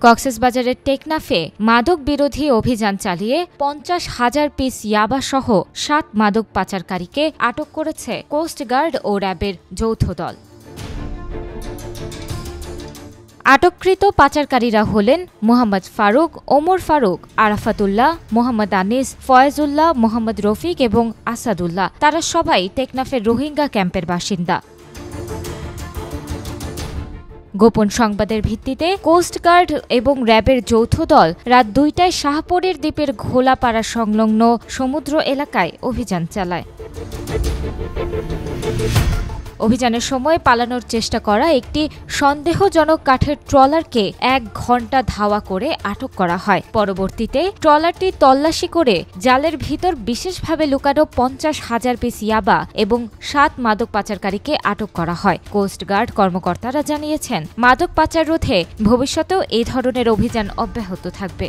কক্সবাজারের টেকনাফে মাদক বিরোধী অভিযান চালিয়ে 50,000 পিস ইয়াবাসহ 7 মাদক পাচারকারীকে আটক করেছে কোস্টগার্ড ও র্যাবের যৌথ দল। আটককৃত পাচারকারীরা হলেন মোহাম্মদ ফারুক, ওমর ফারুক, আরাফাতুল্লাহ, মোহাম্মদ আনিস, ফয়েজুল্লাহ, মোহাম্মদ রফিক এবং আসাদুল্লাহ। তারা সবাই টেকনাফের রোহিঙ্গা ক্যাম্পের বাসিন্দা। গোপন সংবাদের ভিত্তিতে কোস্টগার্ড এবং র্যাবের যৌথ দল রাত 2টায় শাহপরীর দ্বীপের ঘোলাপাড়া সংলগ্ন সমুদ্র এলাকায় অভিযান চালায়। অভিযানের সময় পালানোর চেষ্টা করা একটি সন্দেহজনক কাঠের ট্রলারকে 1 ঘণ্টা ধাওয়া করে আটক করা হয়। পরবর্তীতে ট্রলারটি তল্লাশি করে জালের ভিতর বিশেষভাবে লুকানো 50,000 পিস ইয়াবা এবং 7 মাদক পাচারকারীকে আটক করা হয়। কোস্টগার্ড কর্মকর্তারা জানিয়েছেন, মাদক পাচার রোধে ভবিষ্যতেও এই ধরনের অভিযান অব্যাহত থাকবে।